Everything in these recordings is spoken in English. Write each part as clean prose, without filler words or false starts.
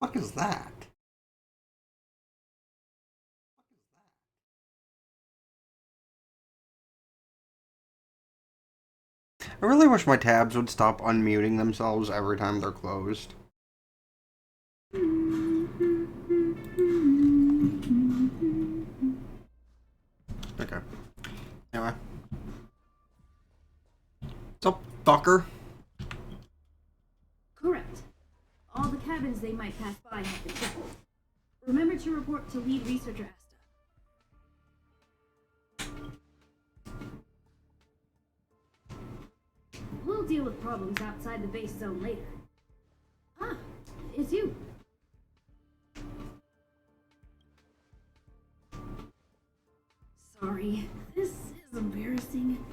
Fuck is that? I really wish my tabs would stop unmuting themselves every time they're closed. Okay. Anyway. What's up, fucker? Correct. All the cabins they might pass by have been checked. Remember to report to lead researcher Asta. We'll deal with problems outside the base zone later. Ah, it's you. Sorry, this is embarrassing.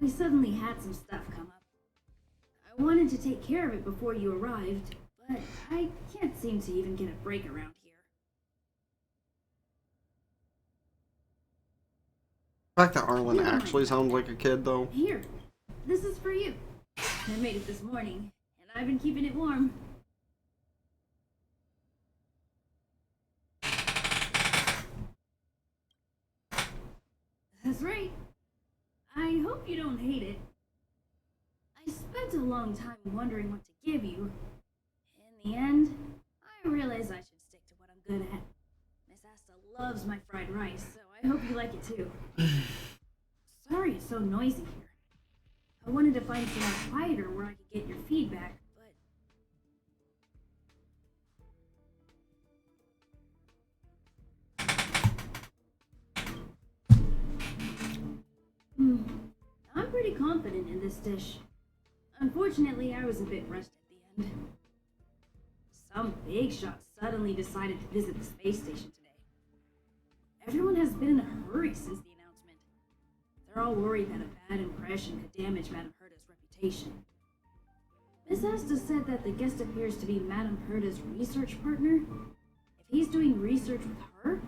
We suddenly had some stuff come up. I wanted to take care of it before you arrived, but I can't seem to even get a break around here. The fact that Arlen actually sounds like a kid, though. Here, this is for you. I made it this morning, and I've been keeping it warm. That's right. I hope you don't hate it. I spent a long time wondering what to give you. In the end, I realized I should stick to what I'm good at. Miss Asta loves my fried rice, so I hope you like it too. Sorry it's so noisy here. I wanted to find somewhere quieter where I could get your feedback, but... I'm pretty confident in this dish. Unfortunately, I was a bit rushed at the end. Some big shot suddenly decided to visit the space station today. Everyone has been in a hurry since the announcement. They're all worried that a bad impression could damage Madame Herta's reputation. Miss Asta said that the guest appears to be Madame Herta's research partner. If he's doing research with her,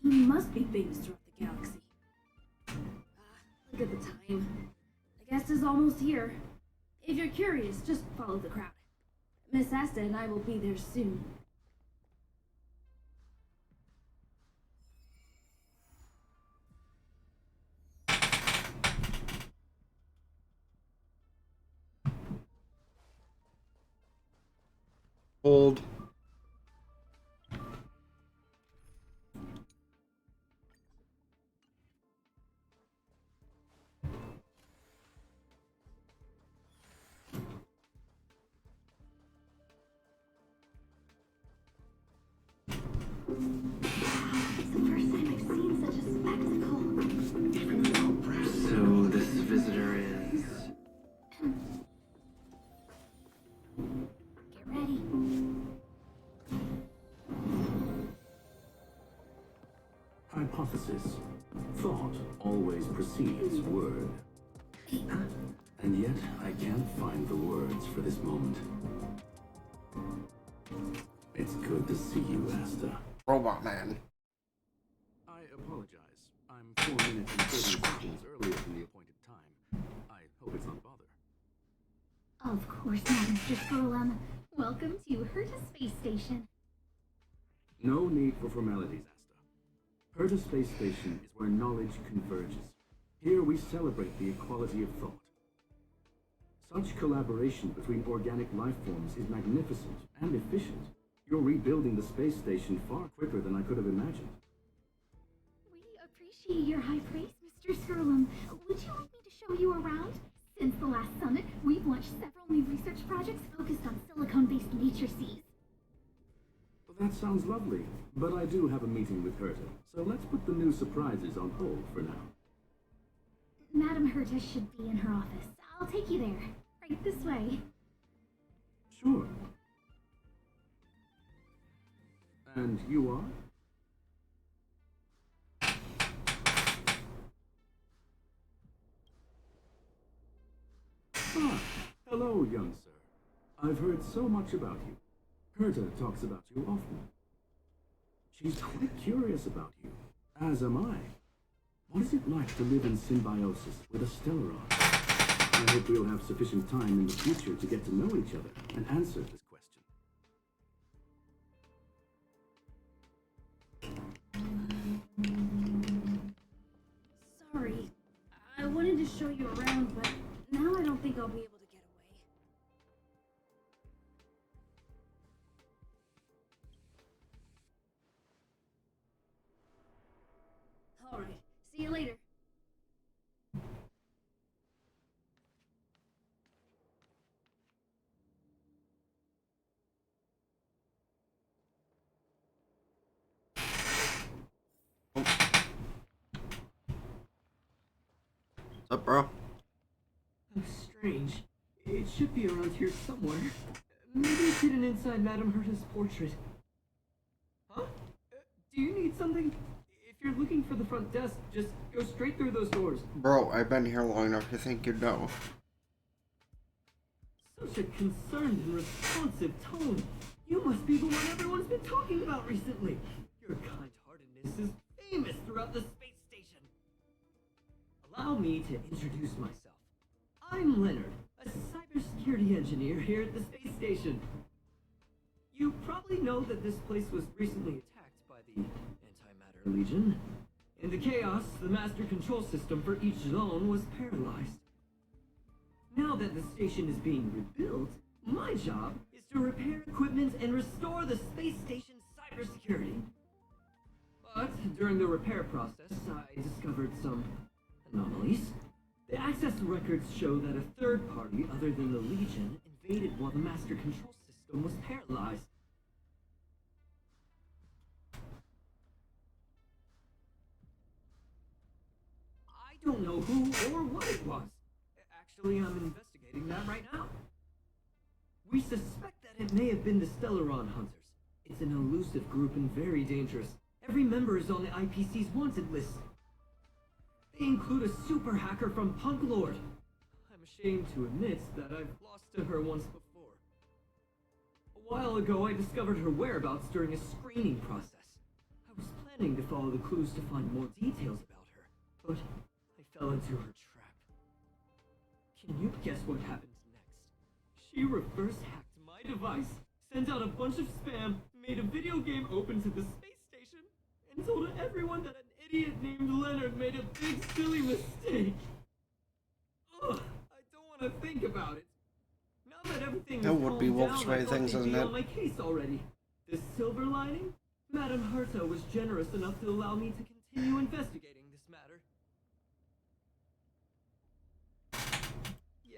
he must be famous throughout the galaxy. Look at the time. The guest is almost here. If you're curious, just follow the crowd. Miss Asta and I will be there soon. Old. So this visitor is... Get ready. Hypothesis. Thought always precedes word. And yet, I can't find the words for this moment. It's good to see you, Asta. Robot man. I apologize. I'm 4 minutes and 30 seconds earlier than the appointed time. I hope it's not a bother. Of course not, Mr. Scrollum. Welcome to Herta Space Station. No need for formalities, Asta. Herta Space Station is where knowledge converges. Here we celebrate the equality of thought. Such collaboration between organic life forms is magnificent and efficient. You're rebuilding the space station far quicker than I could have imagined. We appreciate your high praise, Mr. Scrollum. Would you like me to show you around? Since the last summit, we've launched several new research projects focused on silicone-based nature seas. Well, that sounds lovely, but I do have a meeting with Herta, so let's put the new surprises on hold for now. Madame Herta should be in her office. I'll take you there. Right this way. Sure. And you are? Ah, hello, young sir. I've heard so much about you. Herta talks about you often. She's quite curious about you, as am I. What is it like to live in symbiosis with a Stellaron? I hope we'll have sufficient time in the future to get to know each other and answer this question. don't think I'll be able to get away. Alright, see you later. What's up, bro? Oh, strange. It should be around here somewhere. Maybe it's hidden inside Madame Herta's portrait. Huh? Do you need something? If you're looking for the front desk, just go straight through those doors. Bro, I've been here long enough to think you'd know. Such a concerned and responsive tone. You must be the one everyone's been talking about recently. Your kind-heartedness is famous throughout the space station. Allow me to introduce myself. I'm Leonard, a cybersecurity engineer here at the space station. You probably know that this place was recently attacked by the Antimatter Legion. In the chaos, the master control system for each zone was paralyzed. Now that the station is being rebuilt, my job is to repair equipment and restore the space station's cybersecurity. But during the repair process, I discovered some anomalies. The access records show that a third party other than the Legion invaded while the master control system was paralyzed. I don't know who or what it was. Actually, I'm investigating that right now. We suspect that it may have been the Stellaron Hunters. It's an elusive group and very dangerous. Every member is on the IPC's wanted list. They include a super hacker from Punk Lord. I'm ashamed to admit that I've lost to her once before. A while ago, I discovered her whereabouts during a screening process. I was planning to follow the clues to find more details about her, but I fell into her trap. Can you guess what happens next? She reverse hacked my device, sent out a bunch of spam, made a video game open to the space station, and told everyone that an idiot named Leonard made a big silly mistake. Ugh, I don't want to think about it. Now that everything That is would be calmed Wolf's down, way I of thought things, they'd isn't be it? on my case already. The silver lining? Madame Herta was generous enough to allow me to continue investigating this matter.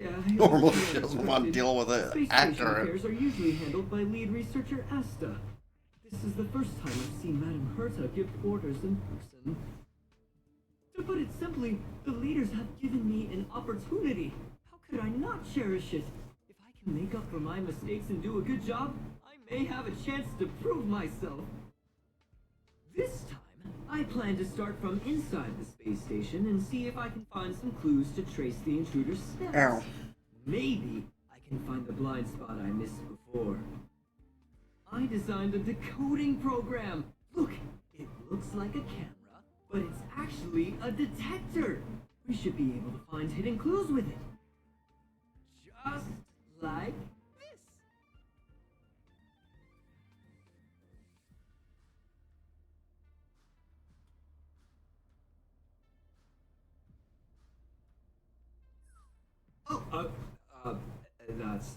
Yeah, Normally she doesn't want to deal with it Space station accurate. affairs are usually handled by lead researcher Asta. This is the first time I've seen Madame Herta give orders in person. To put it simply, the leaders have given me an opportunity. How could I not cherish it? If I can make up for my mistakes and do a good job, I may have a chance to prove myself. This time, I plan to start from inside the space station and see if I can find some clues to trace the intruder's steps. Ow. Maybe I can find the blind spot I missed before. I designed a decoding program. Look, it looks like a camera, but it's actually a detector. We should be able to find hidden clues with it. Just like this. Oh, that's,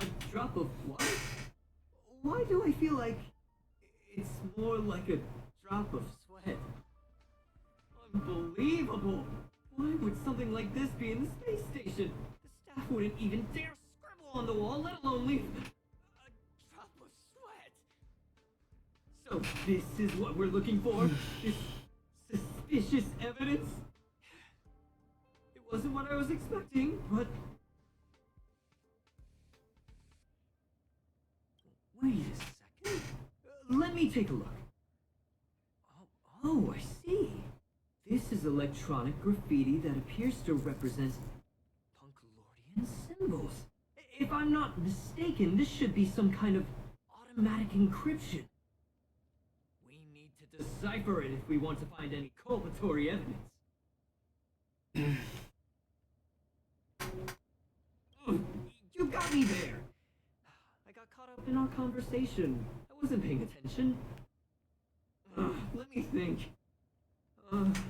a drop of what? Why do I feel like it's more like a drop of sweat? Unbelievable! Why would something like this be in the space station? The staff wouldn't even dare scribble on the wall, let alone leave a drop of sweat. So this is what we're looking for? This suspicious evidence? It wasn't what I was expecting, but... Wait a second. Let me take a look. Oh, I see. This is electronic graffiti that appears to represent Punkalordian symbols. If I'm not mistaken, this should be some kind of automatic encryption. We need to decipher it if we want to find any culpatory evidence. You got me there! I got caught up in our conversation. I wasn't paying attention. Let me think.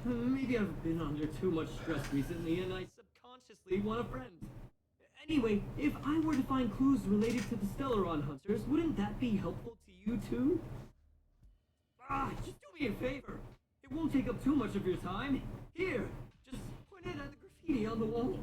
Maybe I've been under too much stress recently and I subconsciously want a friend. Anyway, if I were to find clues related to the Stellaron Hunters, wouldn't that be helpful to you too? Just do me a favor. It won't take up too much of your time. Here, just point it at the graffiti on the wall.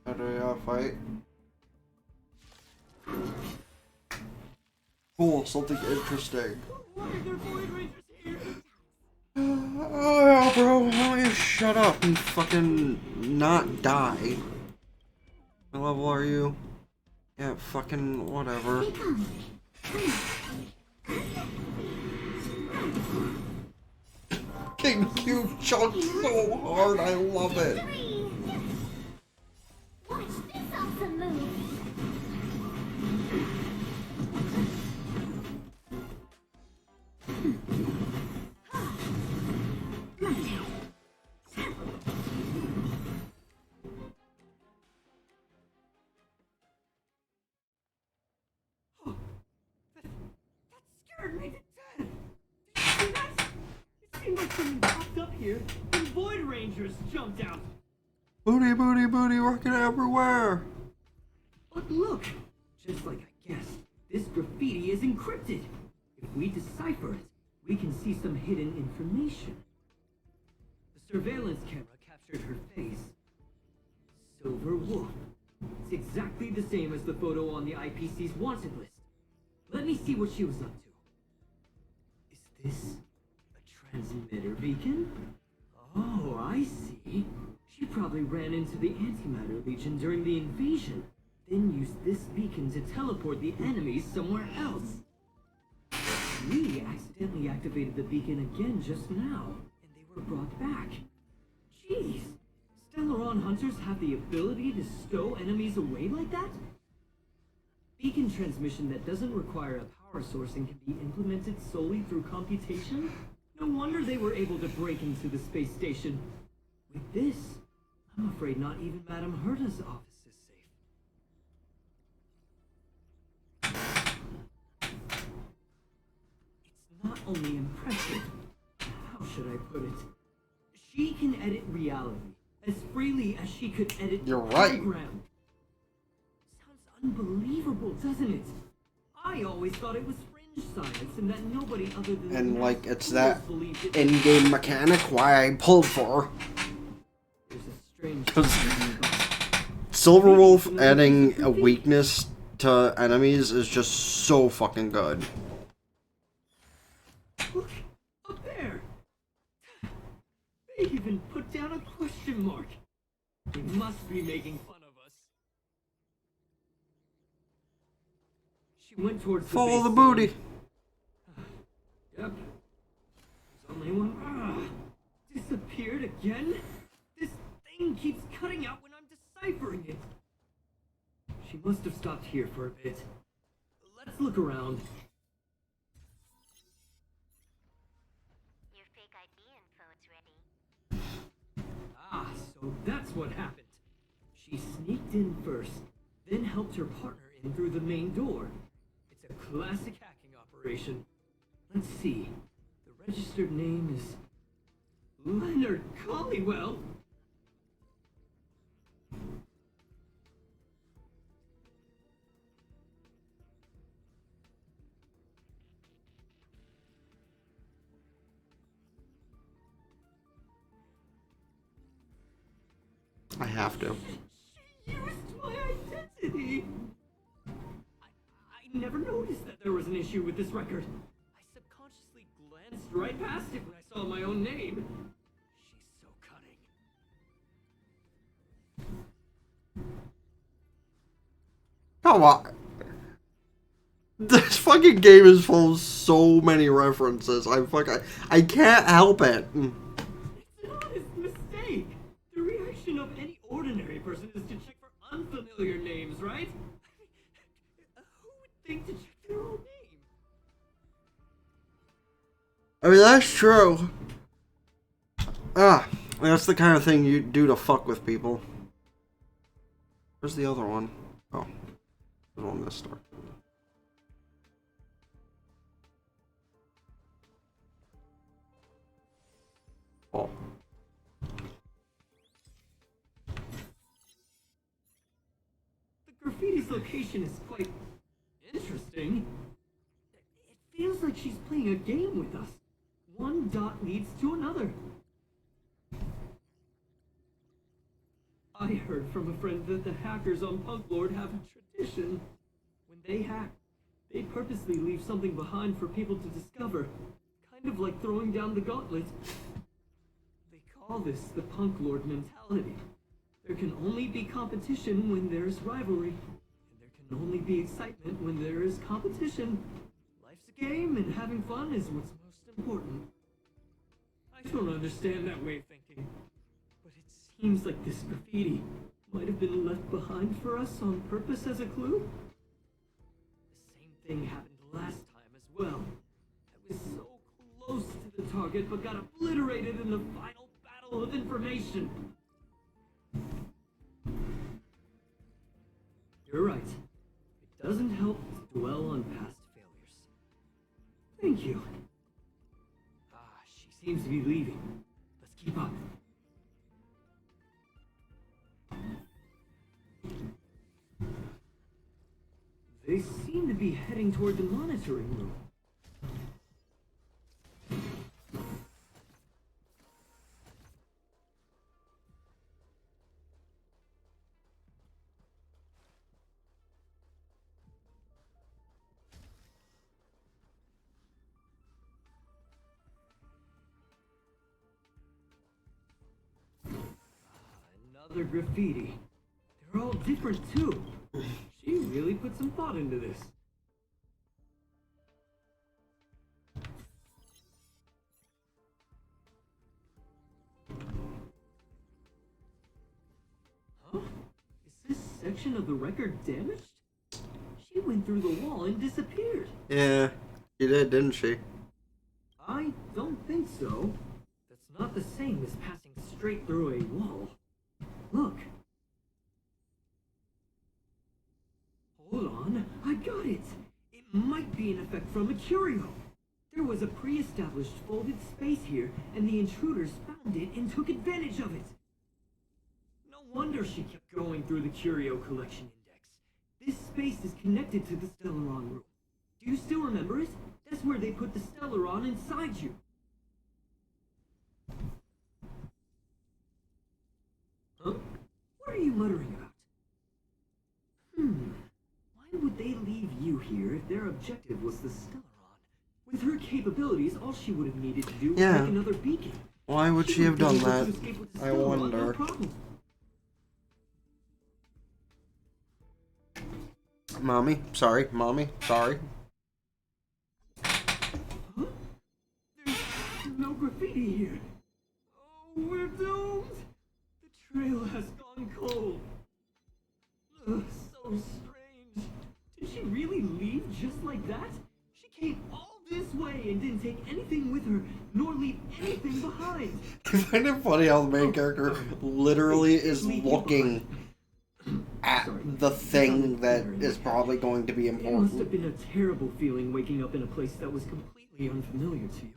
How do we fight? Cool, something interesting. Why are there Void Rangers here? Oh yeah, bro, why don't you shut up and fucking not die? What level are you? Yeah, fucking whatever. King Q chunks so hard, I love it. Watch this awesome move. That scared me to death. Did you see that? It seemed like something popped up here and Void Rangers jumped out. Booty, booty, booty, working everywhere. But look, just like I guessed, this graffiti is encrypted. If we decipher it, we can see some hidden information. The surveillance camera captured her face. Silver Wolf. It's exactly the same as the photo on the IPC's wanted list. Let me see what she was up to. Is this a transmitter beacon? Oh, I see. She probably ran into the Antimatter Legion during the invasion, then used this beacon to teleport the enemies somewhere else. We accidentally activated the beacon again just now, and they were brought back. Jeez! Stellaron Hunters have the ability to stow enemies away like that? Beacon transmission that doesn't require a power source and can be implemented solely through computation? No wonder they were able to break into the space station. With this, I'm afraid not even Madame Herta's office is safe. It's not only impressive, how should I put it? She can edit reality as freely as she could edit You're the right. program. Sounds unbelievable, doesn't it? I always thought it was fringe science and that nobody other than And like, the it's that believed it. in-game mechanic why I pulled for. There's a strange Because Silverwolf adding a weakness to enemies is just so fucking good. Look, up there! They even put down a question mark. They must be making fun of us. She went towards the Follow base the booty. zone. Yep. There's only one. Disappeared again? This thing keeps cutting out when I'm deciphering it. She must have stopped here for a bit. Let's look around. Your fake ID info is ready. So that's what happened. She sneaked in first, then helped her partner in through the main door. It's a classic hacking operation. Let's see. The registered name is Leonard Collywell. I have to. She used my identity! I never noticed that there was an issue with this record. I subconsciously glanced right past it when I saw my own name. She's so cunning. Come on. This fucking game is full of so many references. I can't help it. It's an honest mistake. The reaction of any ordinary person is to check for unfamiliar names, right? Who would think to check their own name? I mean, that's true. That's the kind of thing you do to fuck with people. Where's the other one? Oh, there's one this store. Oh. The graffiti's location is quite interesting. It feels like she's playing a game with us. One dot leads to another. I heard from a friend that the hackers on Punk Lord have a tradition. When they hack, they purposely leave something behind for people to discover. Kind of like throwing down the gauntlet. They call this the Punk Lord mentality. There can only be competition when there's rivalry. And there can only be excitement when there is competition. Life's a game and having fun is what's most important. I don't understand that way of thinking. But it seems like this graffiti might have been left behind for us on purpose as a clue. The same thing happened last time as well. I was so close to the target but got obliterated in the final battle of information. You're right. It doesn't help to dwell on past failures. Thank you. She seems to be leaving. Let's keep up. They seem to be heading toward the monitoring room. Another graffiti. They're all different too. She really put some thought into this. Huh? Is this section of the record damaged? She went through the wall and disappeared. Yeah, she did, didn't she? I don't think so. That's not the same as passing straight through a wall. Look. Hold on, I got it. It might be an effect from a curio. There was a pre-established folded space here, and the intruders found it and took advantage of it. No wonder she kept going through the curio collection index. This space is connected to the Stellaron room. Do you still remember it? That's where they put the Stellaron inside you. Huh? What are you muttering about? Why would they leave you here if their objective was the Stellaron? With her capabilities, all she would have needed to do was make another beacon. Why would she have done that? I wonder. No problem. Mommy, sorry. Mommy, sorry. Huh? There's no graffiti here. Oh, we're doomed. The trail has gone cold. Ugh, so strange. Did she really leave just like that? She came all this way and didn't take anything with her, nor leave anything behind. I find it funny how the main character literally is looking at the thing that is probably going to be It must important. have been a terrible feeling waking up in a place that was completely unfamiliar to you.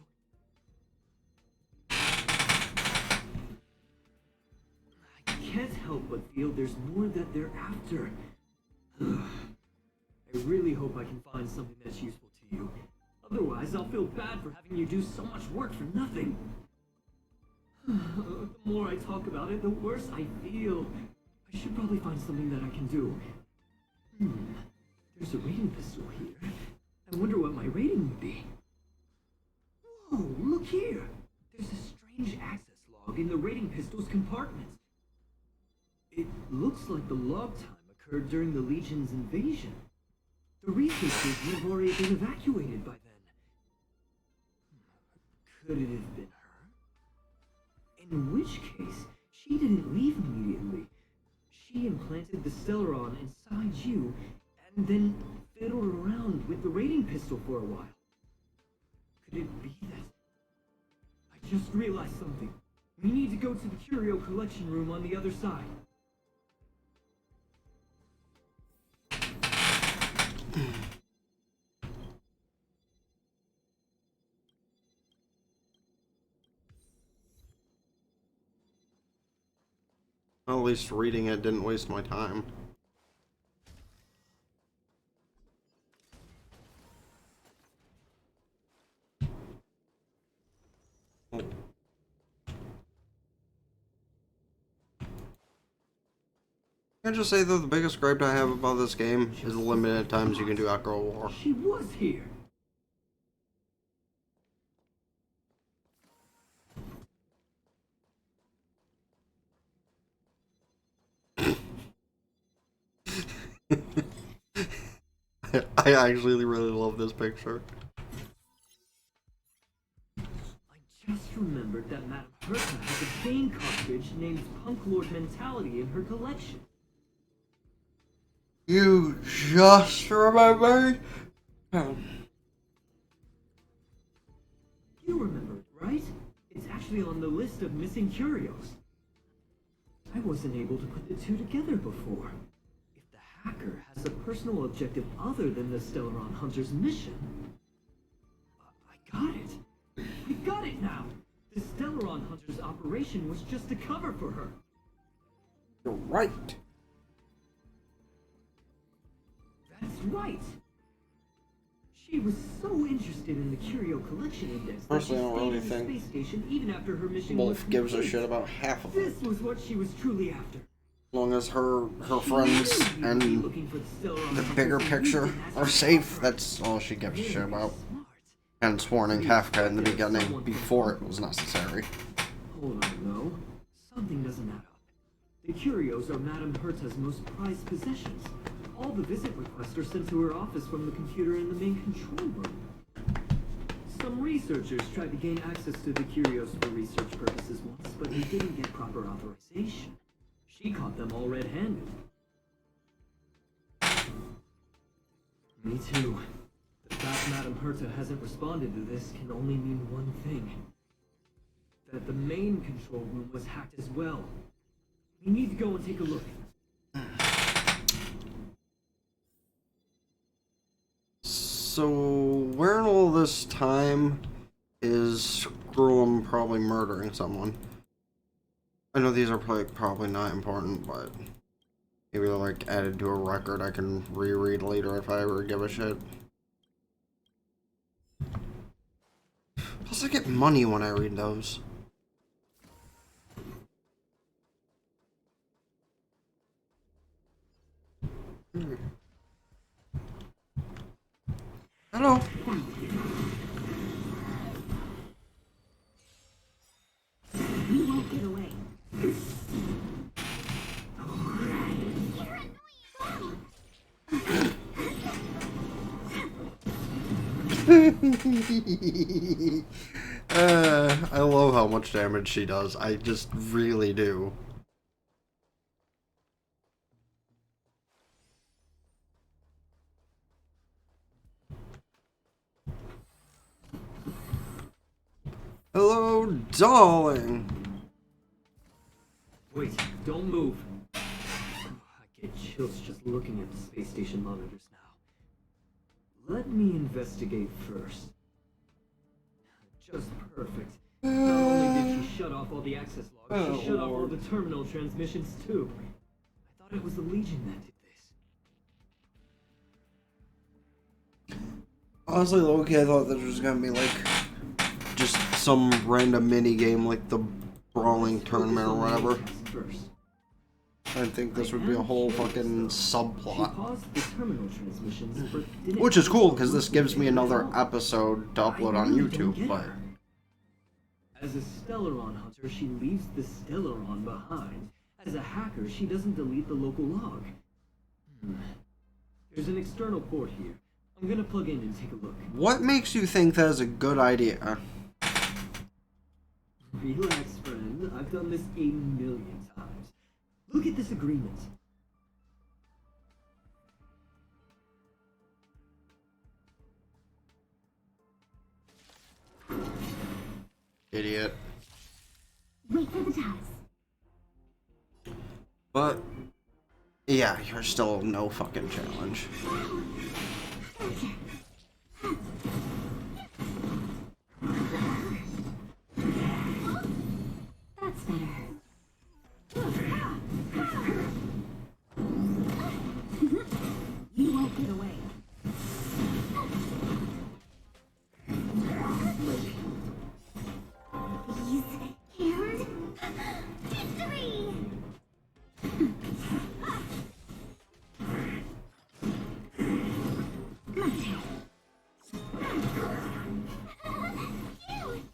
I can't help but feel there's more that they're after. I really hope I can find something that's useful to you. Otherwise, I'll feel bad for having you do so much work for nothing. The more I talk about it, the worse I feel. I should probably find something that I can do. There's a rating pistol here. I wonder what my rating would be. Whoa, look here! There's a strange access log in the rating pistol's compartment. It looks like the log time occurred during the Legion's invasion. The researchers would have already been evacuated by then. Could it have been her? In which case, she didn't leave immediately. She implanted the Stellaron inside you, and then fiddled around with the raiding pistol for a while. Could it be that? I just realized something. We need to go to the curio collection room on the other side. At least reading it didn't waste my time. Can I just say though, the biggest gripe I have about this game is the limited times you can do Echo War. She was here. I actually really love this picture. I just remembered that Madame Herta has a game cartridge named Punk Lord Mentality in her collection. You just remembered? You remember it, right? It's actually on the list of missing curios. I wasn't able to put the two together before. If the hacker has a personal objective other than the Stellaron Hunter's mission... I got it! I got it now! The Stellaron Hunter's operation was just a cover for her. You're right. That's right! She was so interested in the Curio Collection Index that she Personally, I don't stayed really in the think space station even after her mission was Wolf gives a complete. shit about half of it. This was what she was truly after. As long as her friends and the bigger picture are safe, that's all she gives a shit about. Hence warning Kafka in the beginning before it was necessary. Hold on, no. Something doesn't add up. The curios are Madame Herta's most prized possessions. All the visit requests are sent to her office from the computer in the main control room. Some researchers tried to gain access to the curios for research purposes once, but they didn't get proper authorization. She caught them all red-handed. Me too. The fact Madame Herta hasn't responded to this can only mean one thing. That the main control room was hacked as well. We need to go and take a look. So, where in all this time is Gruum probably murdering someone? I know these are probably not important, but maybe they're like added to a record I can reread later if I ever give a shit. Plus I get money when I read those. Hello. You won't get away. I love how much damage she does. I just really do. Hello, darling. Wait, don't move. I get chills just looking at the space station monitors now. Let me investigate first. Just perfect. Not only did she shut off all the access logs, she shut off all the terminal transmissions too. I thought it was the Legion that did this. Honestly, low-key, I thought this was gonna be like just some random mini game like the brawling tournament or whatever. First. I didn't think this would be a whole fucking She subplot. paused the terminal transmissions, but didn't Which is cool, because cancel this gives me another at all. episode to upload I on really don't YouTube, get but... her. As a Stellaron hunter, she leaves the Stellaron behind. As a hacker, she doesn't delete the local log. There's an external port here. I'm gonna plug in and take a look. What makes you think that is a good idea? Relax, friend. I've done this 1,000,000 times. Look at this agreement. Idiot. Wait for the ties. But, yeah, you're still no fucking challenge. That's better. You won't get away. He's scared. Victory! My turn. Cute!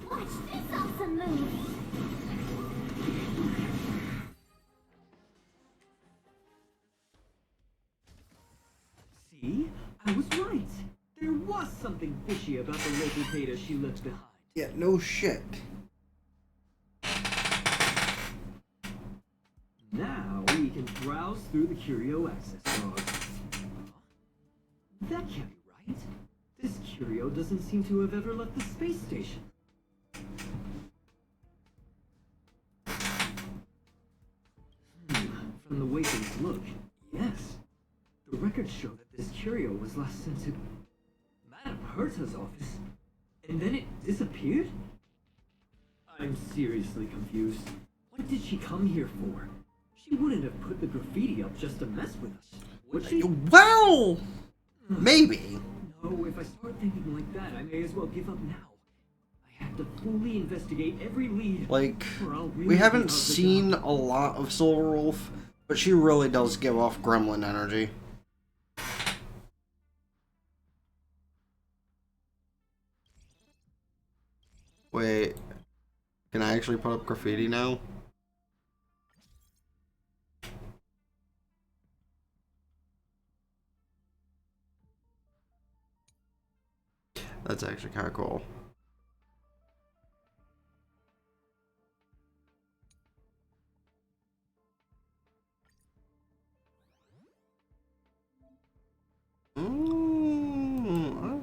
Watch this awesome move. See? I was right. There was something fishy about the local data she left behind. Yeah, no shit. Now we can browse through the Curio access log. That can't be right. This Curio doesn't seem to have ever left the space station. From the way things look, yes. The records show that this Curio was last sent to Madame Herta's office, and then it disappeared? I'm seriously confused. What did she come here for? She wouldn't have put the graffiti up just to mess with us, would she? Well, maybe. No, if I start thinking like that, I may as well give up now. I have to fully investigate every lead. Like, or I'll really we be haven't out of the seen job. a lot of Silver Wolf, but she really does give off gremlin energy. Wait, can I actually put up graffiti now? That's actually kind of cool. I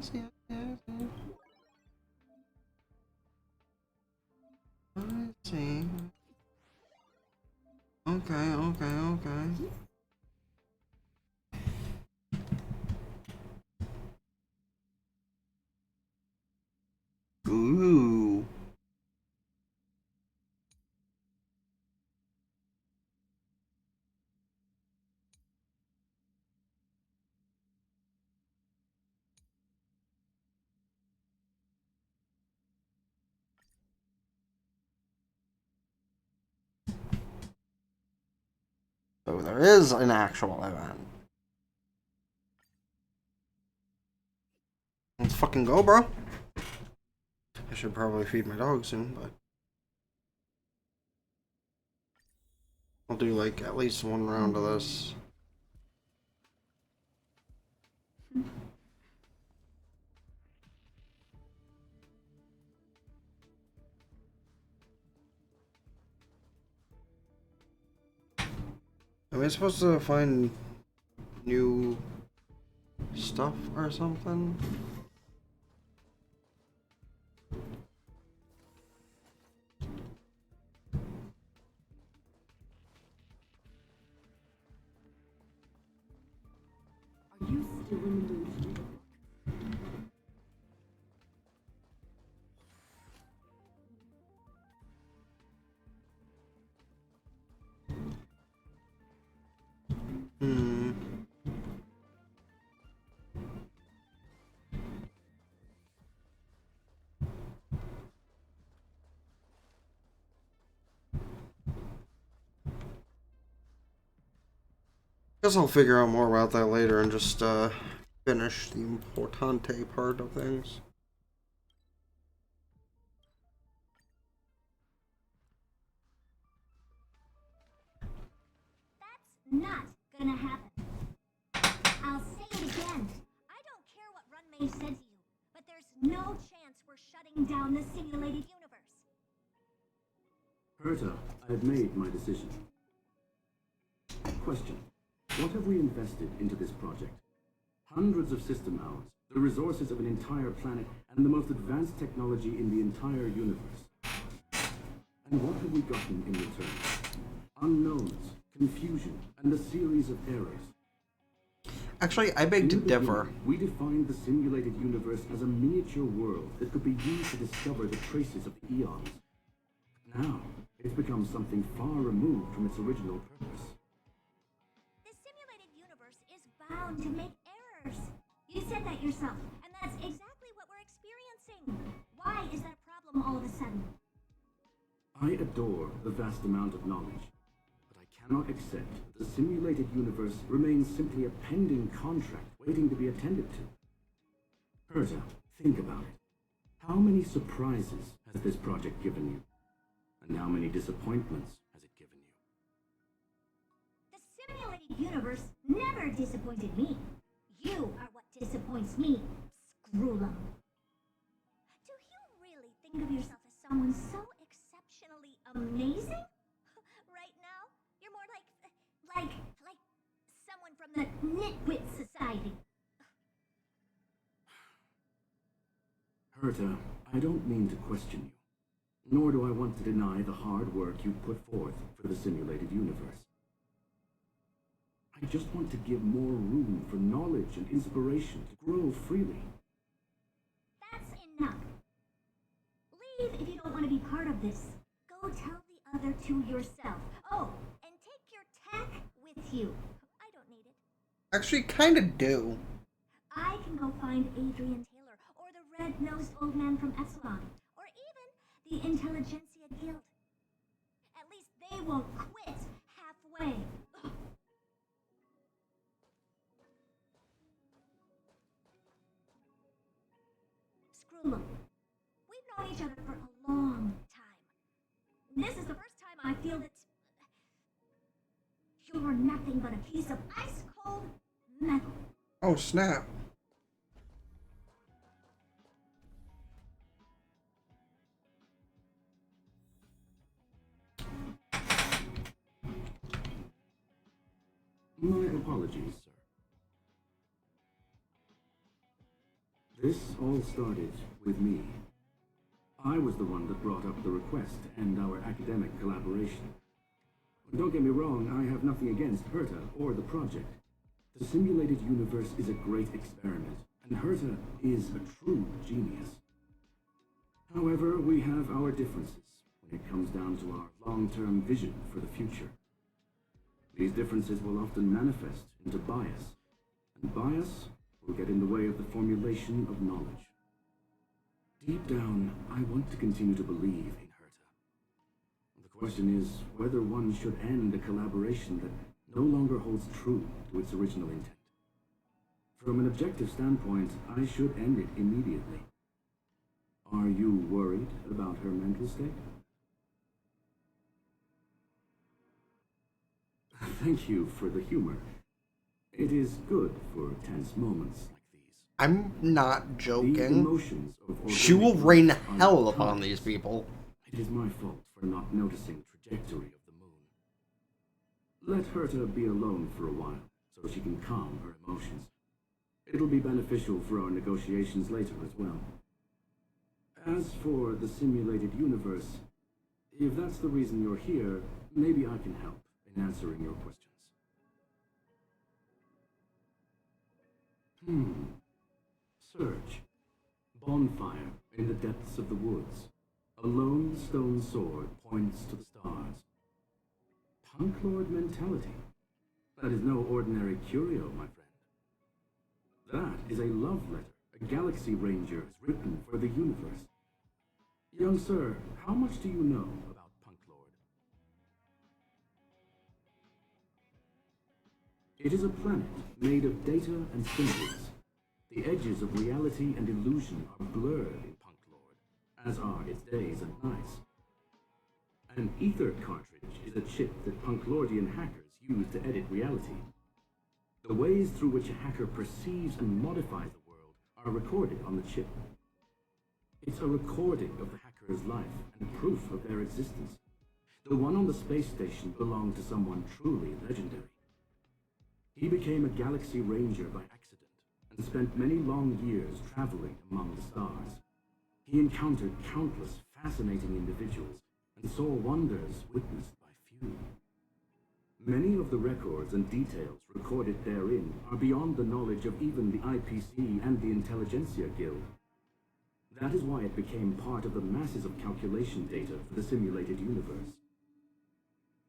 see. I see. Okay. Ooh. So there is an actual event. Let's fucking go, bro. I should probably feed my dog soon, but I'll do like at least one round of this. Am I supposed to find new stuff or something? Are you still in the mood? Hmm. Guess I'll figure out more about that later and just finish the importante part of things. That's not gonna happen. I'll say it again. I don't care what Runmei said to you, but there's no chance we're shutting down the simulated universe. Herta, I have made my decision. Question. What have we invested into this project? Hundreds of system hours, the resources of an entire planet, and the most advanced technology in the entire universe. And what have we gotten in return? Unknowns, confusion, and a series of errors. Actually, I beg to In the differ. beginning, we defined the simulated universe as a miniature world that could be used to discover the traces of the eons. But now, it's become something far removed from its original purpose. The simulated universe is bound to make errors. You said that yourself, and that's exactly what we're experiencing. Why is that a problem all of a sudden? I adore the vast amount of knowledge, but I cannot accept that the simulated universe remains simply a pending contract waiting to be attended to. Herta, think about it. How many surprises has this project given you? And how many disappointments has it given you? The simulated universe never disappointed me. You are what disappoints me, Screwlum. Do you really think of yourself as someone so exceptionally amazing? Right now, you're more like someone from the Nitwit Society. Herta, I don't mean to question you, nor do I want to deny the hard work you put forth for the simulated universe. I just want to give more room for knowledge and inspiration to grow freely. That's enough. Leave if you don't want to be part of this. Go tell the other two yourself. Oh, and take your tech with you. I don't need it. Actually, kind of do. I can go find Adrian Taylor, or the red-nosed old man from Epsilon, or even the Intelligentsia Guild. At least they won't quit halfway. Screwlum, we've known each other for a long time. This is the first time I feel that you're nothing but a piece of ice-cold metal. Oh, snap. My apologies, sir. This all started with me. I was the one that brought up the request and our academic collaboration. Don't get me wrong, I have nothing against Herta or the project. The simulated universe is a great experiment, and Herta is a true genius. However, we have our differences when it comes down to our long-term vision for the future. These differences will often manifest into bias, and bias will get in the way of the formulation of knowledge. Deep down, I want to continue to believe in Herta. The question is whether one should end a collaboration that no longer holds true to its original intent. From an objective standpoint, I should end it immediately. Are you worried about her mental state? Thank you for the humor. It is good for tense moments like these. I'm not The joking. emotions of She will organic rain life are hell not upon constant. these people. It is my fault for not noticing the trajectory of the moon. Let Herta be alone for a while, so she can calm her emotions. It'll be beneficial for our negotiations later as well. As for the simulated universe, if that's the reason you're here, maybe I can help in answering your questions. Search. Bonfire in the depths of the woods. A lone stone sword points to the stars. Punk Lord mentality. That is no ordinary curio, my friend. That is a love letter a galaxy ranger has written for the universe. Young sir, how much do you know about Punk Lord? It is a planet made of data and symbols. The edges of reality and illusion are blurred in Punk Lord, as are its days and nights. An ether cartridge is a chip that Punklordian hackers use to edit reality. The ways through which a hacker perceives and modifies the world are recorded on the chip. It's a recording of the hacker's life and proof of their existence. The one on the space station belonged to someone truly legendary. He became a galaxy ranger by accident and spent many long years traveling among the stars. He encountered countless fascinating individuals and saw wonders witnessed by few. Many of the records and details recorded therein are beyond the knowledge of even the IPC and the Intelligentsia Guild. That is why it became part of the masses of calculation data for the simulated universe.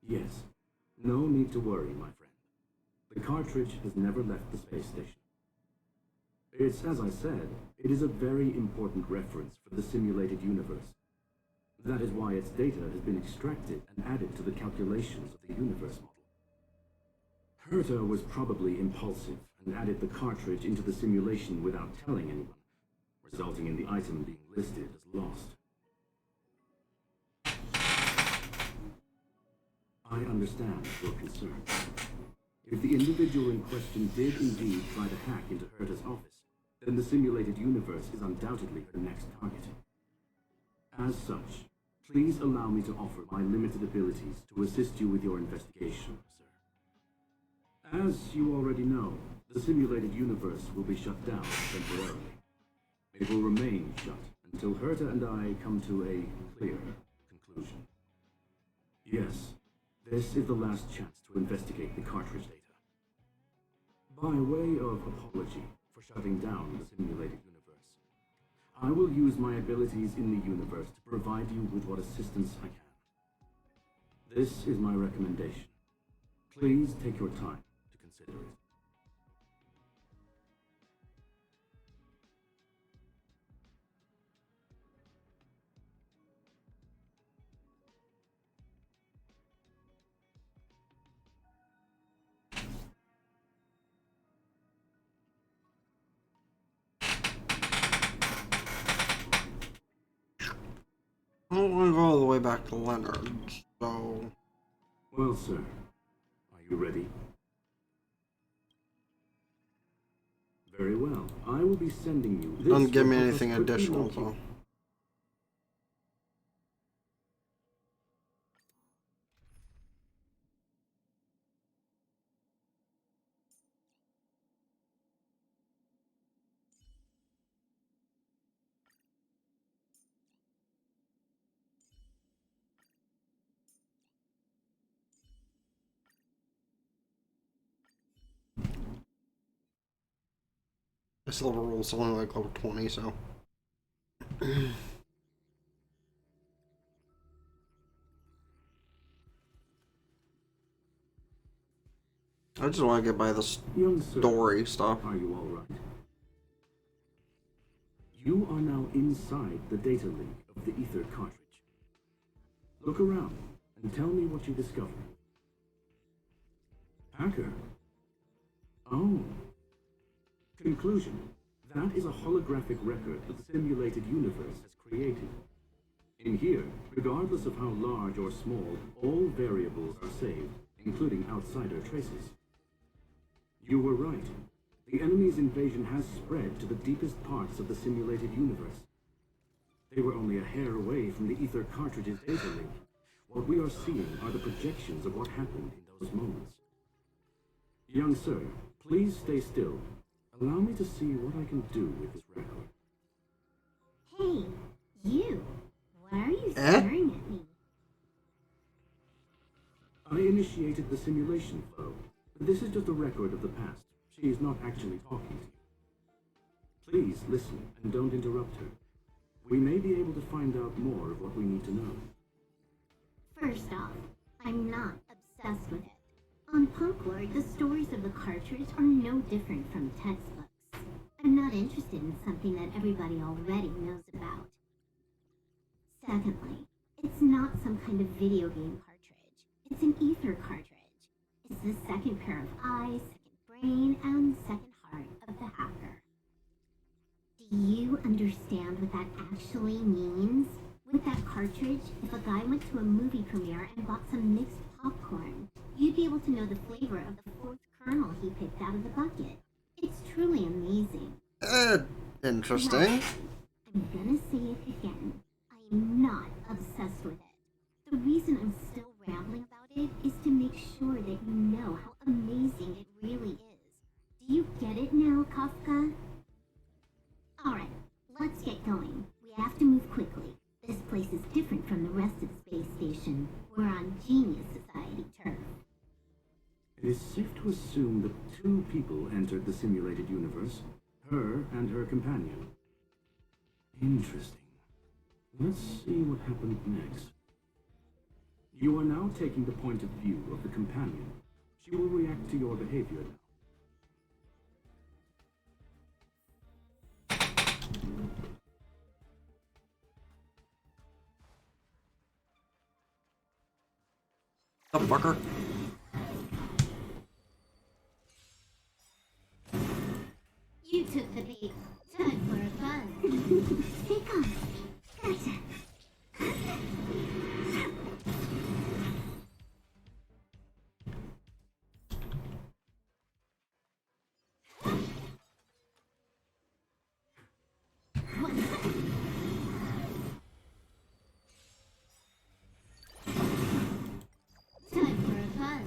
Yes, no need to worry, my friend. The cartridge has never left the space station. It's, as I said, it is a very important reference for the simulated universe. That is why its data has been extracted and added to the calculations of the universe model. Herta was probably impulsive and added the cartridge into the simulation without telling anyone, resulting in the item being listed as lost. I understand your concern. If the individual in question did indeed try to hack into Herta's office, then the simulated universe is undoubtedly her next target. As such, please allow me to offer my limited abilities to assist you with your investigation, sir. As you already know, the simulated universe will be shut down temporarily. It will remain shut until Herta and I come to a clear conclusion. Yes, this is the last chance to investigate the cartridge data. By way of apology for shutting down the simulated universe, I will use my abilities in the universe to provide you with what assistance I can. This is my recommendation. Please take your time to consider it. I don't want to go all the way back to Leonard, so... Well, sir, are you ready? Very well. I will be sending you this. Doesn't give me will help us anything quickly additional, locate- so... The silver roll's only like level 20, so... I just want to get by the Young sir, story stuff. are you all right? You are now inside the data link of the ether cartridge. Look around and tell me what you discover. Hacker? Oh. Conclusion. That is a holographic record that the simulated universe has created. In here, regardless of how large or small, all variables are saved, including outsider traces. You were right. The enemy's invasion has spread to the deepest parts of the simulated universe. They were only a hair away from the ether cartridge's data link. What we are seeing are the projections of what happened in those moments. Young sir, please stay still. Allow me to see what I can do with this record. Hey, you. Why are you staring at me? I initiated the simulation flow. This is just a record of the past. She is not actually talking to you. Please listen and don't interrupt her. We may be able to find out more of what we need to know. First off, I'm not obsessed with it. On Punklord, the stories of the cartridge are no different from textbooks. I'm not interested in something that everybody already knows about. Secondly, it's not some kind of video game cartridge. It's an ether cartridge. It's the second pair of eyes, second brain, and second heart of the hacker. Do you understand what that actually means? With that cartridge, if a guy went to a movie premiere and bought some mixed popcorn, you'd be able to know the flavor of the fourth kernel he picked out of the bucket. It's truly amazing. Interesting. Lastly, I'm gonna say it again. I am not obsessed with it. The reason I'm still It is safe to assume that two people entered the simulated universe, her and her companion. Interesting. Let's see what happened next. You are now taking the point of view of the companion. She will react to your behavior now. The fucker. You took the bait. Time for a fun. Take off. Gotcha. Time for a fun.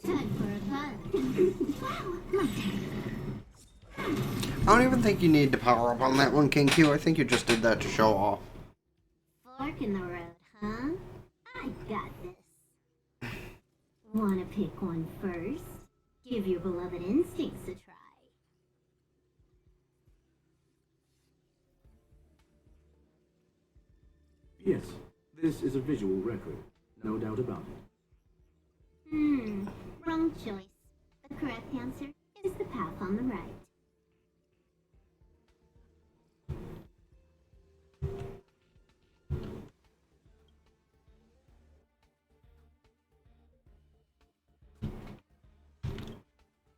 Time for a fun. Wow, my turn. I don't even think you need to power up on that one, King Q. I think you just did that to show off. Fork in the road, huh? I got this. Wanna pick one first? Give your beloved instincts a try. Yes, this is a visual record. No doubt about it. Wrong choice. The correct answer is the path on the right.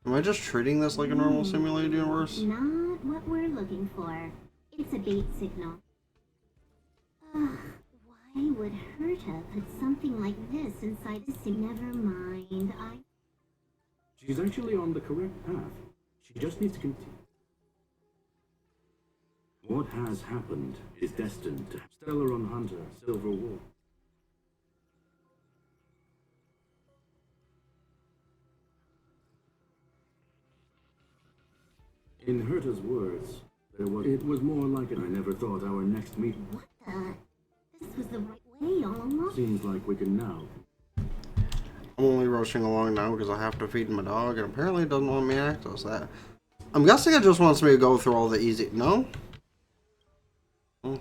Am I just treating this like a normal simulated universe? Not what we're looking for. It's a bait signal. Ugh, why would Herta put something like this inside the sim? Never mind, She's actually on the correct path. She just needs to continue. What has happened is destined to Stellaron Hunter, Silver Wolf. In Herta's words, it was more like it. I never thought our next meeting. What the? This was the right way all along. Seems like we can now. I'm only rushing along now because I have to feed my dog, and apparently it doesn't want me to access that. I'm guessing it just wants me to go through all the easy... No?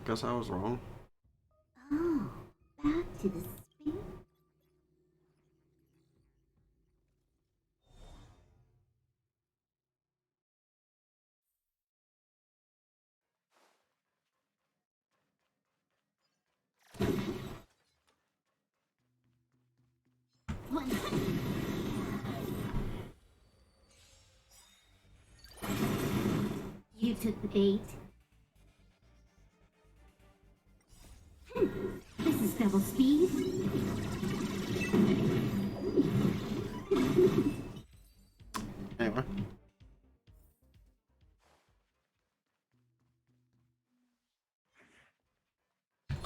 Guess I was wrong. Oh, back to the space. One. You took the bait. This is double speed. Anyway.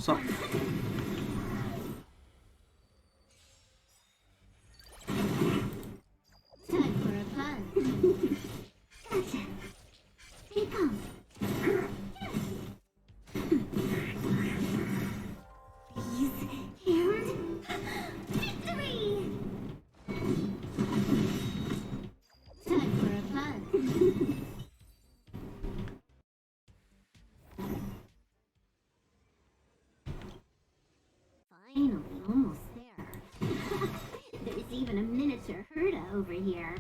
So... Time for a fun. Gotcha. Take off. Please, and victory! Time for a fun. Finally, almost there. There's even a miniature Herta over here.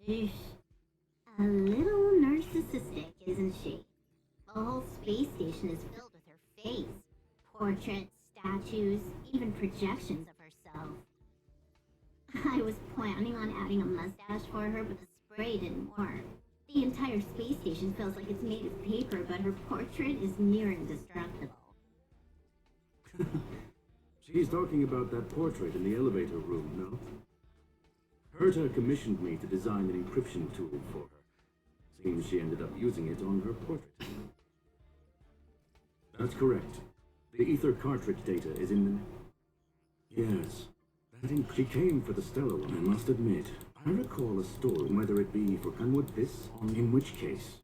Eesh. A little narcissistic, isn't she? The whole space station is filled with her face. Portraits, statues, even projections of herself. I was planning on adding a mustache for her, but the spray didn't work. The entire space station feels like it's made of paper, but her portrait is near indestructible. She's talking about that portrait in the elevator room, no? Herta commissioned me to design an encryption tool for her. Seems she ended up using it on her portrait. That's correct. The ether cartridge data is in the... Yes. She came for the stellar one, I must admit. I recall a story, whether it be for Kunwood this, in which case...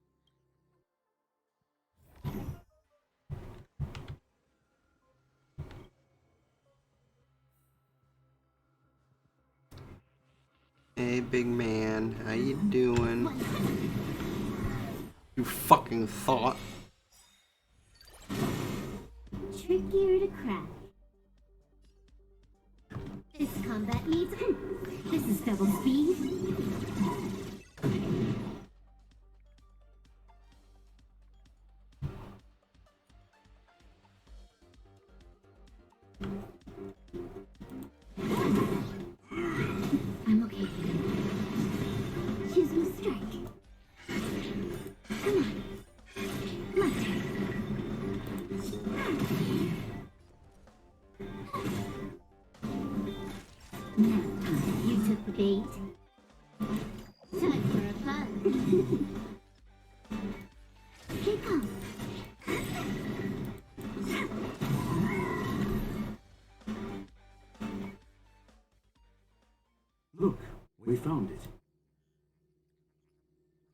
Hey, big man, how you doing? You fucking thought. Trickier to crack. This combat needs. This is double speed. I'm okay. Choose my strike. Come on. My turn. Now, you took the bait. Time for a fun. Kick off. Look, we found it.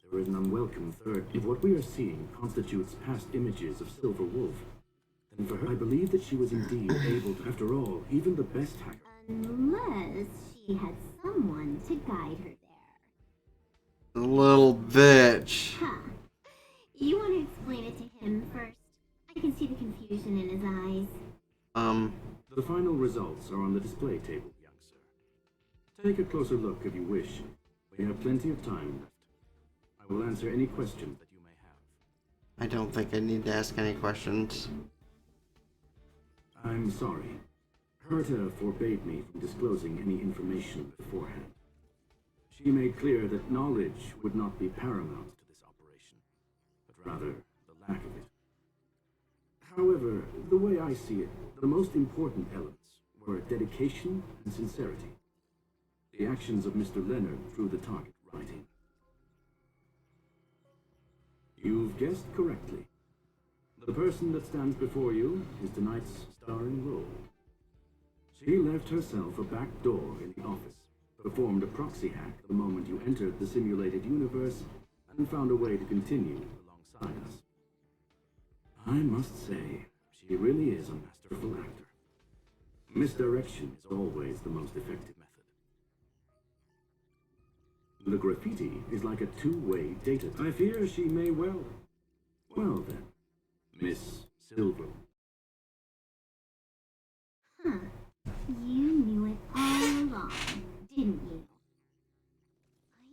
There is an unwelcome third. If what we are seeing constitutes past images of Silver Wolf, then for her, I believe that she was indeed able to, after all, even the best hacker. Unless she had someone to guide her there. Little bitch. Huh. You want to explain it to him first? I can see the confusion in his eyes. The final results are on the display table, young sir. Take a closer look if you wish. We have plenty of time left. I will answer any questions that you may have. I don't think I need to ask any questions. I'm sorry. Herta forbade me from disclosing any information beforehand. She made clear that knowledge would not be paramount to this operation, but rather the lack of it. However, the way I see it, the most important elements were dedication and sincerity. The actions of Mr. Leonard drew the target right in. You've guessed correctly. The person that stands before you is tonight's starring role. She left herself a back door in the office, performed a proxy hack the moment you entered the simulated universe, and found a way to continue alongside us. I must say, she really is a masterful actor. Misdirection is always the most effective method. The graffiti is like a two-way data. I fear she may well. Well then, Miss Silver. Huh. You knew it all along, didn't you?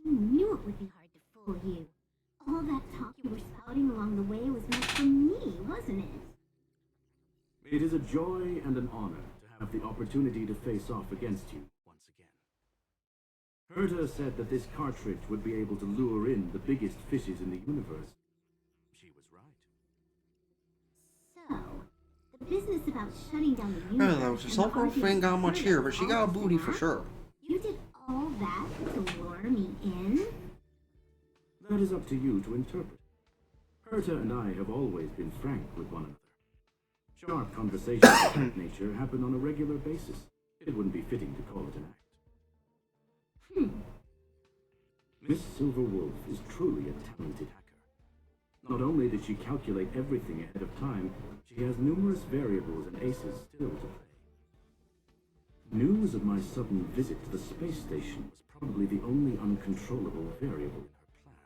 I knew it would be hard to fool you. All that talk you were spouting along the way was meant for me, wasn't it? It is a joy and an honor to have the opportunity to face off against you once again. Herta said that this cartridge would be able to lure in the biggest fishes in the universe. She was right. So, the business about shutting down the I universe. don't know, and Silver the Wolf ain't got much arguments here, but she all got a just booty for that? sure. You did all that to lure me in? That is up to you to interpret. Herta and I have always been frank with one another. Sharp conversations of that nature happen on a regular basis. It wouldn't be fitting to call it an act. Miss Silver Wolf is truly a talented hacker. Not only did she calculate everything ahead of time, she has numerous variables and aces still to play. News of my sudden visit to the space station was probably the only uncontrollable variable in her plan.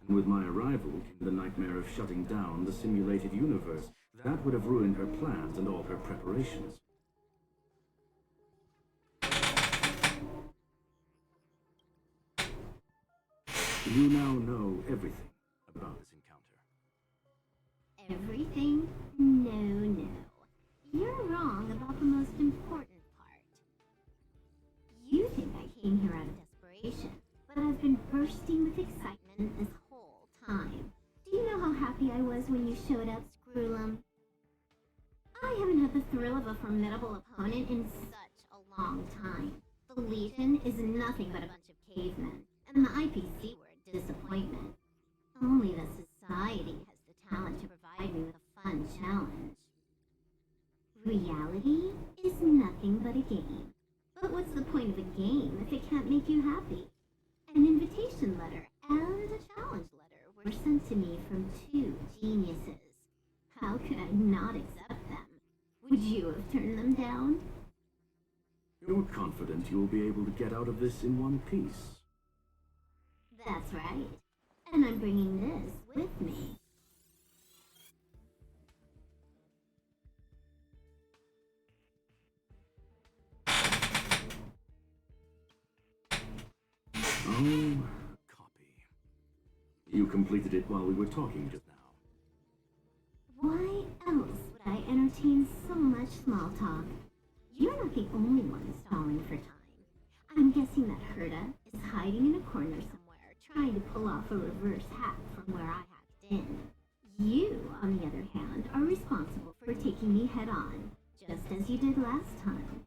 And with my arrival came the nightmare of shutting down the simulated universe. That would have ruined her plans and all her preparations. You now know everything about this encounter. Everything? No. You're wrong about the most important part. You think I came here out of desperation, but I've been bursting with excitement this whole time. Do you know how happy I was when you showed up, Screwlum? I haven't had the thrill of a formidable opponent in such a long time. The Legion is nothing but a bunch of cavemen, and the IPC were a disappointment. Only the Society has the talent to provide me with a fun challenge. Reality is nothing but a game. But what's the point of a game if it can't make you happy? An invitation letter and a challenge letter were sent to me from two geniuses. How could I not accept them? Would you have turned them down? You're confident you'll be able to get out of this in one piece. That's right. And I'm bringing this with me. Oh, copy. You completed it while we were talking just now. Why else would I entertain so much small talk? You're not the only one stalling for time. I'm guessing that Herta is hiding in a corner somewhere, trying to pull off a reverse hack from where I hacked in. You, on the other hand, are responsible for taking me head on, just as you did last time.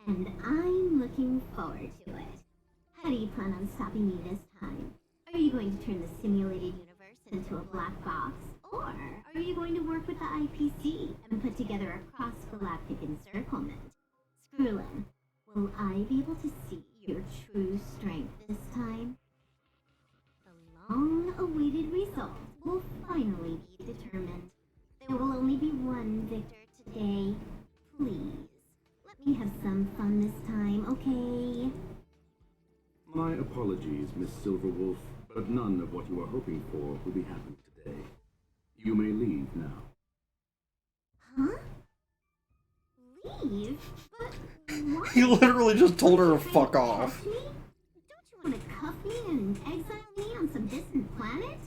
And I'm looking forward to it. How do you plan on stopping me this time? Are you going to turn the simulated universe into a black box? Or are you going to work with the IPC and put together a cross-galactic encirclement? Skrulin, will I be able to see your true strength this time? The long-awaited result will finally be determined. There will only be one victor today. Please, let me have some fun this time, okay? My apologies, Miss Silverwolf, but none of what you are hoping for will be happening today. You may leave now. Huh? Leave? But why? He literally just told her to Are you fuck trying to off. cuff me? Don't you want to cuff me and exile me on some distant planet?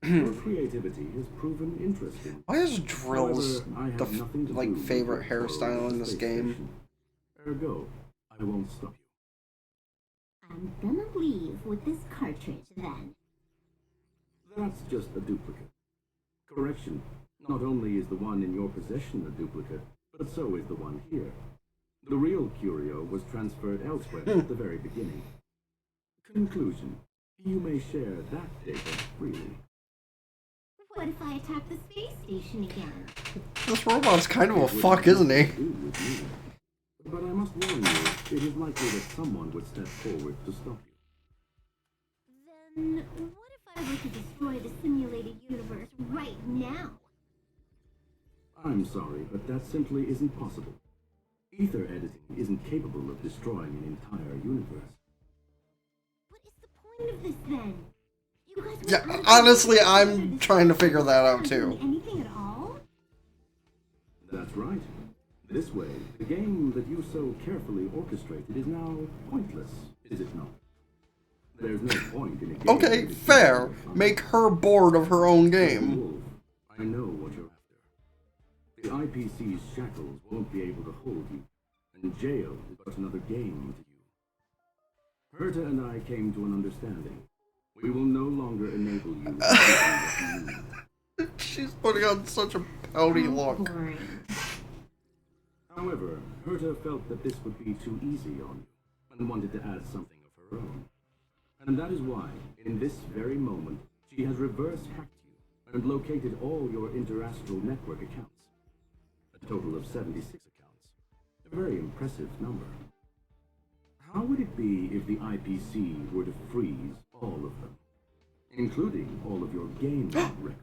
Your creativity has proven interesting. Why is Drill's However, I have the nothing to do like with favorite your hairstyle quarrel in with this the space game? station. Ergo, I won't stop you. I'm gonna leave with this cartridge then. That's just a duplicate. Correction, not only is the one in your possession a duplicate, but so is the one here. The real curio was transferred elsewhere at the very beginning. Conclusion, you may share that data freely. What if I attack the space station again? This robot's kind of a It would fuck, have isn't he? nothing to do with me. But I must warn you, it is likely that someone would step forward to stop you. Then what if I were to destroy the simulated universe right now? I'm sorry, but that simply isn't possible. Ether editing isn't capable of destroying an entire universe. What is the point of this then? You guys Yeah, went out of honestly, your way to I'm destroy this trying to universe figure that out without doing too. Anything at all? That's right. This way, the game that you so carefully orchestrated is now pointless, is it not? There's no point in a game Okay, that is fair. based on- Make her bored of her own game. Wolf, I know what you're after. The IPC's shackles won't be able to hold you, and jail is but another game to you. Herta and I came to an understanding. We will no longer enable you to do what you need. She's putting on such a pouty How look. boring. However, Herta felt that this would be too easy on you, and wanted to add something of her own. And that is why, in this very moment, she has reverse-hacked you and located all your interastral network accounts. A total of 76 accounts. A very impressive number. How would it be if the IPC were to freeze all of them, including all of your game records?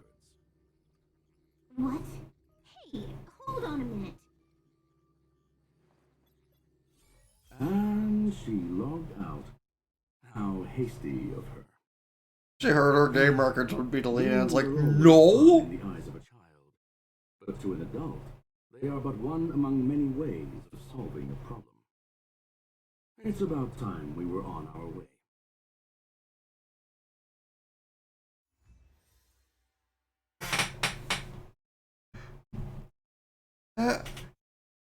What? Hey, hold on a minute. And she logged out. How hasty of her. She heard her game records would be deleted, and it's like, These are always no! fun in the eyes of a child, but to an adult, they are but one among many ways of solving a problem. It's about time we were on our way.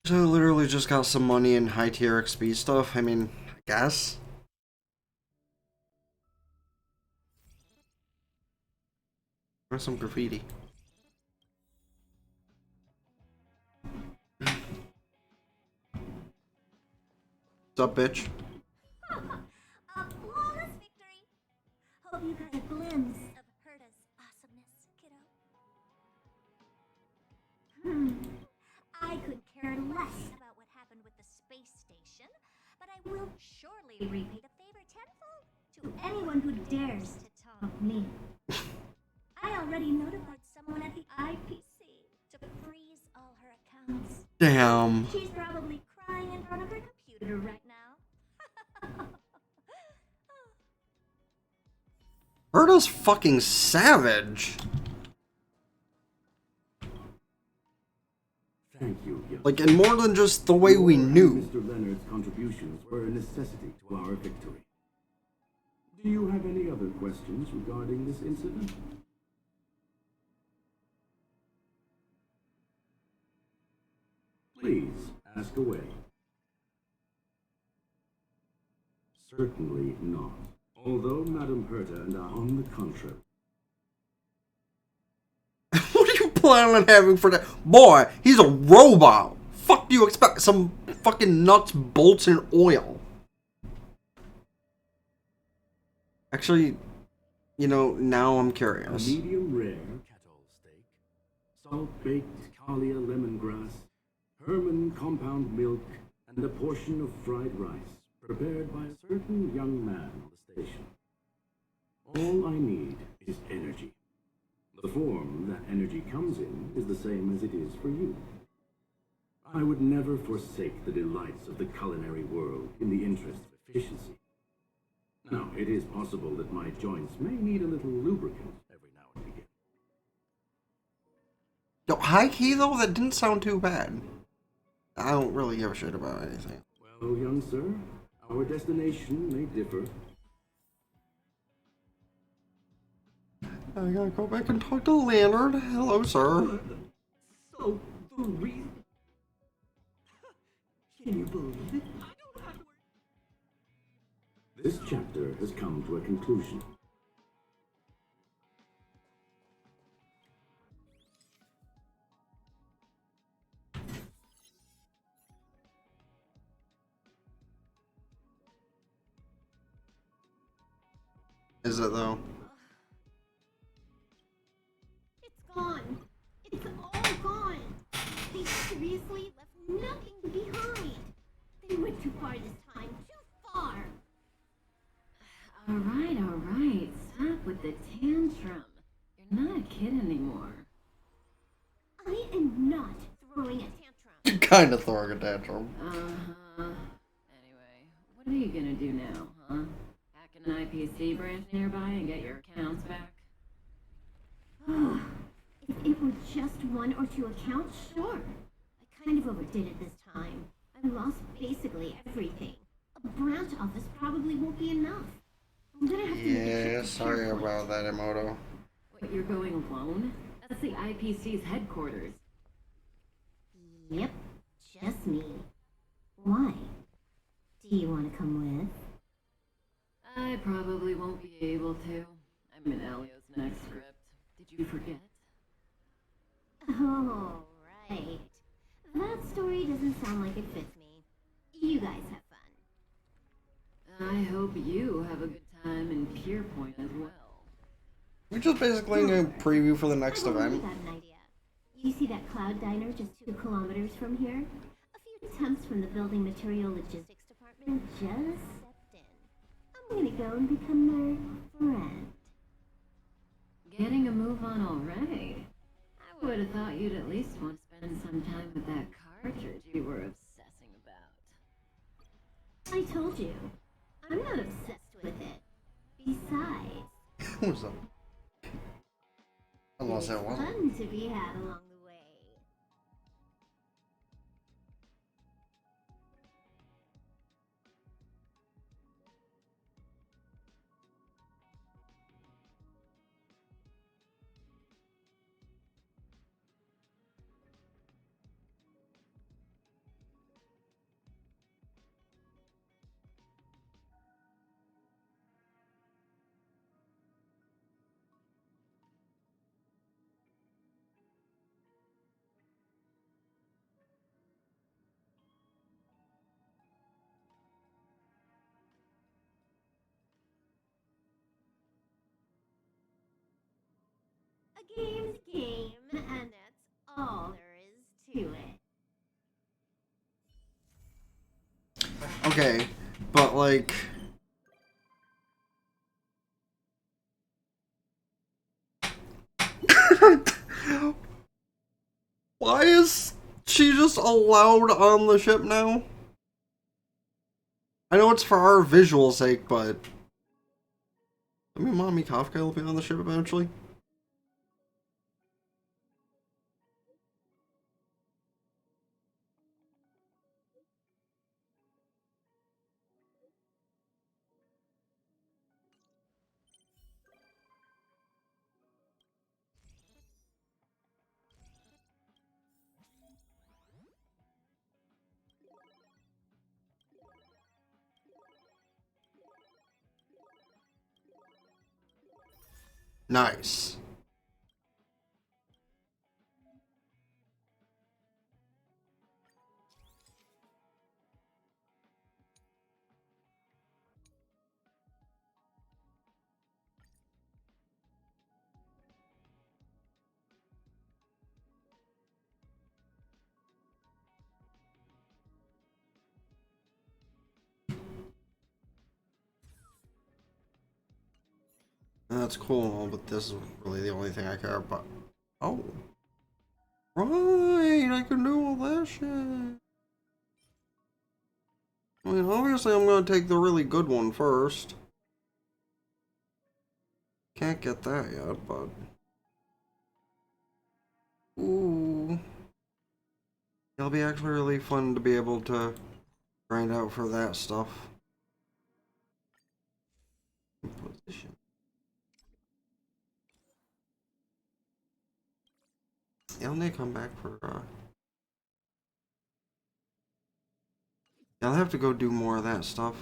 So I literally just got some money in high tier XP stuff. I mean, I guess. Or some graffiti. What's up, bitch? A flawless victory. Hope you got a glimpse of Herta's awesomeness, kiddo. I could care less about what happened with the space station, but I will surely repay the favor tenfold to anyone who dares to taunt me. I already notified someone at the IPC to freeze all her accounts. Damn. She's probably crying was fucking savage. Thank you, young. Like, and more than just the way we Your and knew. Mr. Leonard's contributions were a necessity to our victory. Do you have any other questions regarding this incident? Please, ask away. Certainly not. Although Madame Herta and I, on the contrary. What are you planning on having for that? Boy, he's a robot. Fuck do you expect? Some fucking nuts, bolts, and oil. Actually, you know, now I'm A curious. medium rare cattle steak, salt-baked Kalia lemongrass, Herman compound milk, and a portion of fried rice prepared by a certain young man on the station. All I need is energy. The form that energy comes in is the same as it is for you. I would never forsake the delights of the culinary world in the interest of efficiency. Now, it is possible that my joints may need a little lubricant every now and again. Yo, high key though, that didn't sound too bad. I don't really give a shit about anything. Well, young sir, our destination may differ. I gotta go back and talk to Leonard. Hello, sir. So, the reason... Can you believe it? I don't have to worry. This chapter has come to a conclusion. Is it though? It's gone. It's all gone. They seriously left nothing behind. They went too far this time. Too far. Alright. Stop with the tantrum. You're not a kid anymore. I am not throwing a tantrum. You kind of throwing a tantrum. Uh-huh. Anyway, what are you gonna do now, huh? Hack an IPC branch nearby and get your accounts back? If it were just one or two accounts, sure. I kind of overdid it this time. I lost basically everything. A branch office probably won't be enough. I'm gonna have to make a trip Yeah, to sorry Fairpoint. about that, Emoto. What, you're going alone? That's the IPC's headquarters. Yep, just me. Why? Do you want to come with? I probably won't be able to. I'm in Elio's next script. Did you forget? Oh, right. That story doesn't sound like it fits me. You guys have fun. I hope you have a good time in Pierpoint as well. We just basically a preview for the next I've already event. got an idea. You see that cloud diner just 2 kilometers from here? A few temps from the building material logistics department just stepped in. I'm gonna go and become their friend. Getting a move on already. I would have thought you'd at least want to spend some time with that cartridge you were obsessing about. I told you, I'm not obsessed with it. Besides, What's up? Unless it there's wasn't. fun to be had along the way. A game's a game, and that's all there is to it. Okay, but like... Why is she just allowed on the ship now? I know it's for our visual sake, but... I mean, Mommy Kafka will be on the ship eventually. Nice. That's cool, but this is really the only thing I care about. Oh. Right, I can do all that shit. I mean, obviously I'm gonna take the really good one first. Can't get that yet, but... Ooh. It'll be actually really fun to be able to grind out for that stuff. Position. Yeah, I'll need to come back for, yeah, I'll have to go do more of that stuff.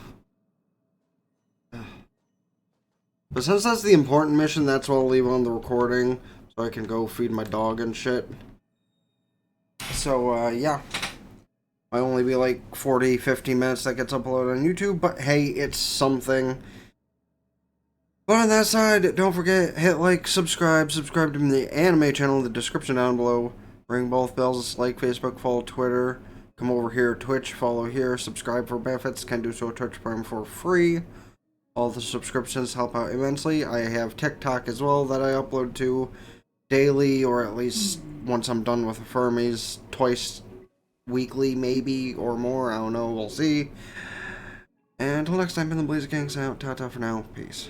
But since that's the important mission, that's what I'll leave on the recording, so I can go feed my dog and shit. So, yeah. Might only be like 40, 50 minutes that gets uploaded on YouTube, but hey, it's something. But on that side, don't forget, hit like, subscribe to the anime channel in the description down below. Ring both bells, like Facebook, follow Twitter. Come over here, Twitch, follow here, subscribe for benefits, can do so Twitch Prime for free. All the subscriptions help out immensely. I have TikTok as well that I upload to daily, or at least once I'm done with the Fermies, twice weekly maybe, or more, I don't know, we'll see. And until next time, been the TheBlaziking out, ta-ta for now, peace.